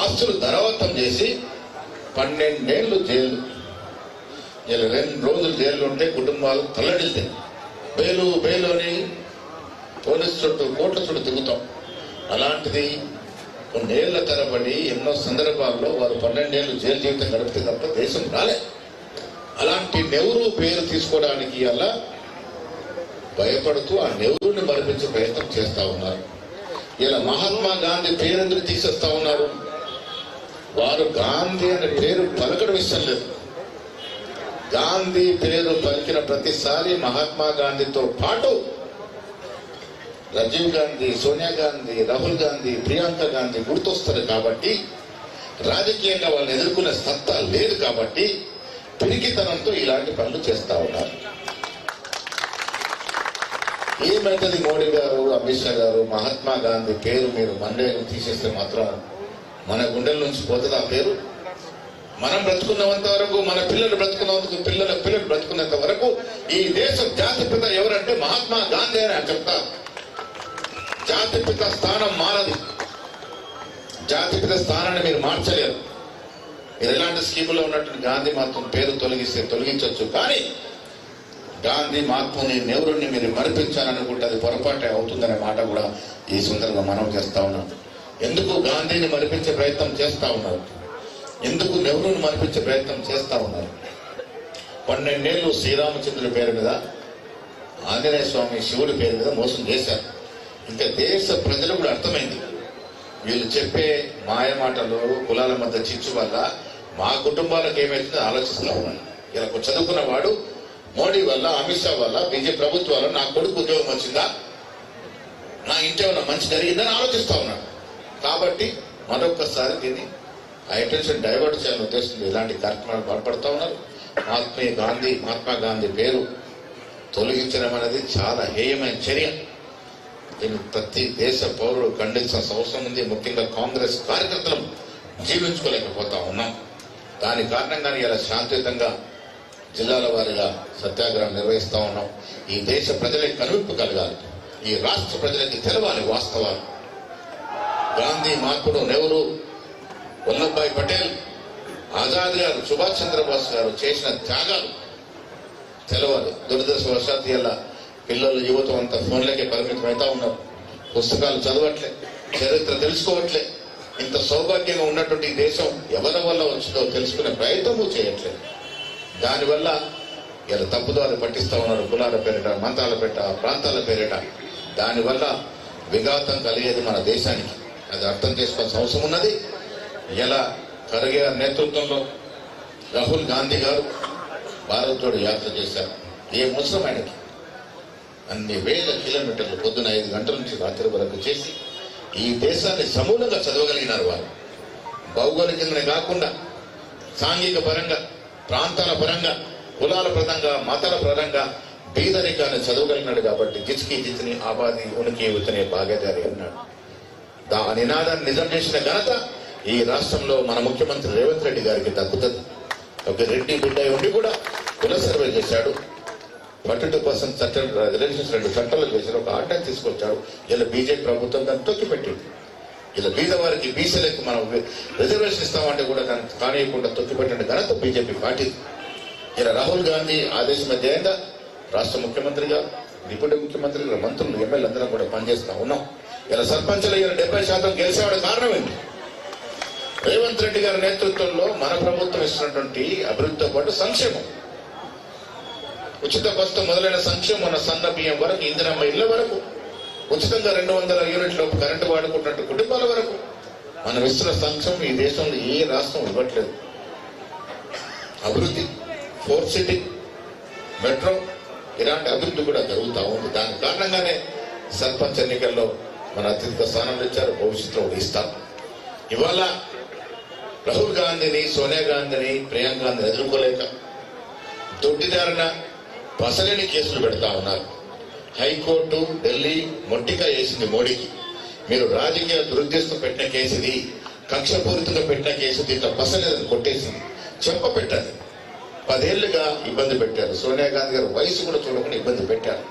ఆస్తులు ధనవంతం చేసి 12 ఏళ్ళు జైలు. ఇలా 2 రోజులు జైలు ఉంటే కుటుంబాలు తల్లడిల్తాయి. బెయిలు అని పోలీసు చుట్టూ కోర్టుల చుట్టూ తిరుగుతాం. అలాంటిది కొన్నేళ్ల తరబడి ఎన్నో సందర్భాల్లో వారు 12 ఏళ్ళు జైలు జీవితం గడిపితే తప్ప దేశం రాలే. అలాంటి నెహ్రూ పేరు తీసుకోవడానికి అలా భయపడుతూ ఆ నెహ్రూని మరిపించే ప్రయత్నం చేస్తా ఉన్నారు. ఇలా మహాత్మా గాంధీ పేరు ఎందుకు తీసేస్తా ఉన్నారు? వారు గాంధీ అనే పేరు పలకడం ఇష్టం లేదు. గాంధీ పేరు పలికిన ప్రతిసారి మహాత్మా గాంధీతో పాటు రాజీవ్ గాంధీ, సోనియా గాంధీ, రాహుల్ గాంధీ, ప్రియాంక గాంధీ గుర్తొస్తారు. కాబట్టి రాజకీయంగా వాళ్ళని ఎదుర్కొనే సత్తా లేదు. కాబట్టి పిరికితనంతో ఇలాంటి పనులు చేస్తా ఉన్నారు. ఏమైతుంది మోడీ గారు, అమిత్ షా గారు, మహాత్మా గాంధీ పేరు మీరు మండేలు తీసేస్తే మాత్రం మన గుండెల నుంచి పోతుంది ఆ పేరు. మనం బ్రతుకున్నంత వరకు, మన పిల్లలు బ్రతుకున్నందుకు, పిల్లలు బ్రతుకున్నంత వరకు ఈ దేశం జాతిపిత ఎవరంటే మహాత్మా గాంధీ అని చెప్తారు. జాతిపిత స్థానం మారదు. జాతిపిత స్థానాన్ని మీరు మార్చలేరు. మీరు ఎలాంటి స్కీములో ఉన్నటువంటి గాంధీ మహాత్మ పేరు తొలగించవచ్చు. కానీ గాంధీ మహాత్ముని, నెహ్రూని మీరు మరిపించాలనుకుంటే అది పొరపాటే అవుతుందనే మాట కూడా ఈ సందర్భంగా మనం చేస్తా ఉన్నాం. ఎందుకు గాంధీని మరిపించే ప్రయత్నం చేస్తా ఉన్నారు? ఎందుకు నెహ్రూని మరిపించే ప్రయత్నం చేస్తా ఉన్నారు? 12 ఏళ్ళు శ్రీరామచంద్రుడి పేరు మీద, ఆంజనేయ స్వామి శివుడి పేరు మీద మోసం చేశారు. ఇంకా దేశ ప్రజలు కూడా అర్థమైంది, వీళ్ళు చెప్పే మాయ మాటలు, కులాల మధ్య చిచ్చు వల్ల మా కుటుంబాలకు ఏమైతుందో ఆలోచిస్తూ ఉన్నాను. ఇలా చదువుకున్న వాడు మోడీ వల్ల, అమిత్ షా వల్ల, బీజేపీ ప్రభుత్వం వల్ల నా కొడుకు ఉద్యోగం వచ్చిందా, నా ఇంటి ఏమైనా మంచి జరిగిందని ఆలోచిస్తా ఉన్నాడు. కాబట్టి మరొకసారి దీన్ని అటెన్షన్ డైవర్ట్ చేయాలని ఉద్దేశంతో ఇలాంటి కార్యక్రమాలు పాల్పడుతూ ఉన్నారు. మహాత్మా గాంధీ పేరు తొలగించడం అనేది చాలా హేయమైన చర్య. దీన్ని ప్రతి దేశ పౌరుడు ఖండించాల్సిన అవసరం ఉంది. ముఖ్యంగా కాంగ్రెస్ కార్యకర్తలు జీవించుకోలేకపోతా ఉన్నాం. దాని కారణంగానే ఇలా శాంతియుతంగా జిల్లాల వారీగా సత్యాగ్రహం నిర్వహిస్తా ఉన్నాం. ఈ దేశ ప్రజలకి కనువిప్పు కలగాలి. ఈ రాష్ట్ర ప్రజలకి తెలవాలి వాస్తవాలు. గాంధీ, మహాత్ముడు, నెహ్రూ, వల్లభాయ్ పటేల్, ఆజాద్ గారు, సుభాష్ చంద్రబోస్ గారు చేసిన త్యాగాలు తెలవాలి. దురదృష్టవశాత్తు ఇలా పిల్లలు, యువత అంతా ఫోన్లకే పరిమితం అవుతా ఉన్నారు. పుస్తకాలు చదవట్లే, చరిత్ర తెలుసుకోవట్లే. ఇంత సౌభాగ్యంగా ఉన్నటువంటి దేశం ఎవరి వల్ల వచ్చిందో తెలుసుకునే ప్రయత్నము చేయట్లేదు. దానివల్ల ఇలా తప్పుదారి పట్టిస్తా ఉన్నారు. కులాల పేరిట, మతాల పేరిట, ప్రాంతాల పేరిట. దానివల్ల విఘాతం కలిగేది మన దేశానికి. అది అర్థం చేసుకోవాల్సిన అవసరం ఉన్నది. ఇలా ఖర్గే గారి నేతృత్వంలో రాహుల్ గాంధీ గారు భారత్ జోడో యాత్ర చేశారు. ఏ అవసరం ఆయనకి అన్ని వేల కిలోమీటర్లు పొద్దున 5 గంటల నుంచి రాత్రి వరకు చేసి ఈ దేశాన్ని సమూలంగా చదవగలిగినారు. వారు భౌగోళికంగానే కాకుండా సాంఘిక పరంగా, ప్రాంతాల పరంగా, కులాల పరంగా, మతాల పరంగా బీదరికాన్ని చదవగలిగినాడు. కాబట్టి జిత్ని ఆబాది ఉనికి ఉతనే భాగేదారి అన్నాడు. ఆ నినాదాన్ని నిజం చేసిన ఘనత ఈ రాష్ట్రంలో మన ముఖ్యమంత్రి రేవంత్ రెడ్డి గారికి దక్కుతుంది. ఒక రెడ్డి బిడ్డ ఉండి కూడా కుల సర్వే చేశాడు. 42% చట్టం రిజర్వేషన్స్ 2 చట్టాలు చేశారు. ఒక ఆర్డర్ తీసుకొచ్చాడు. ఇలా బీజేపీ ప్రభుత్వం దాన్ని తొక్కిపెట్టింది. ఇలా బీద వారికి, బీసీలకు మనం రిజర్వేషన్ ఇస్తామంటే కూడా దాన్ని కానియకుండా తొక్కిపెట్టిన ఘనత బీజేపీ పార్టీ. ఇలా రాహుల్ గాంధీ ఆదేశం అధ్యయంగా రాష్ట్ర ముఖ్యమంత్రిగా, డిప్యూటీ ముఖ్యమంత్రిగా, మంత్రులు, ఎమ్మెల్యే అందరం కూడా పనిచేస్తా ఉన్నాం. ఇలా సర్పంచ్లు 70% గెలిచేవాడు కారణం ఏంటి? రేవంత్ రెడ్డి గారి నేతృత్వంలో మన ప్రభుత్వం ఇస్తున్నటువంటి అభివృద్ధితో పాటు సంక్షేమం, ఉచిత బస్సు మొదలైన సంక్షేమం, మన సన్న బియ్యం వరకు, ఇందిరమ్మ ఇళ్ల వరకు, ఉచితంగా 200 యూనిట్ల కరెంటు వాడుకుంటున్న కుటుంబాల వరకు మనం ఇస్తున్న సంక్షేమం ఈ దేశంలో ఏ రాష్ట్రం ఇవ్వట్లేదు. అభివృద్ధి, 4 సిటీ మెట్రో, ఇలాంటి అభివృద్ధి కూడా జరుగుతూ ఉంది. దాని కారణంగానే సర్పంచ్ ఎన్నికల్లో మన అత్యధిక స్థానంలో ఇచ్చారు. భవిష్యత్తులో కూడా ఇస్తారు. ఇవాళ రాహుల్ గాంధీని, సోనియా గాంధీని, ప్రియాంక గాంధీని ఎదుర్కోలేక దొడ్డిదారిన పసలేని కేసులు పెడతా ఉన్నారు. హైకోర్టు ఢిల్లీ మొట్టిగా వేసింది మోడీకి. మీరు రాజకీయ దురుద్దేశంతో పెట్టిన కేసు ఇది, కక్షపూరితంగా పెట్టిన కేసు, దీంట్లో పసలేదని కొట్టేసింది. చెప్పపెట్టారు. 10 ఏళ్లుగా ఇబ్బంది పెట్టారు. సోనియా గాంధీ గారు వయసు కూడా చూడకుండా ఇబ్బంది పెట్టారు.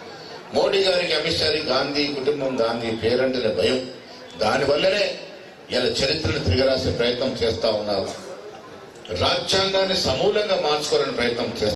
మోడీ గారికి, అమిత్ షాకి గాంధీ కుటుంబం, గాంధీ పేరంటేనే భయం. దానివల్లనే ఇలా చరిత్రను తిరగరాసే ప్రయత్నం చేస్తా ఉన్నారు. రాజ్యాంగాన్ని సమూలంగా మార్చుకోవాలని ప్రయత్నం చేస్తారు.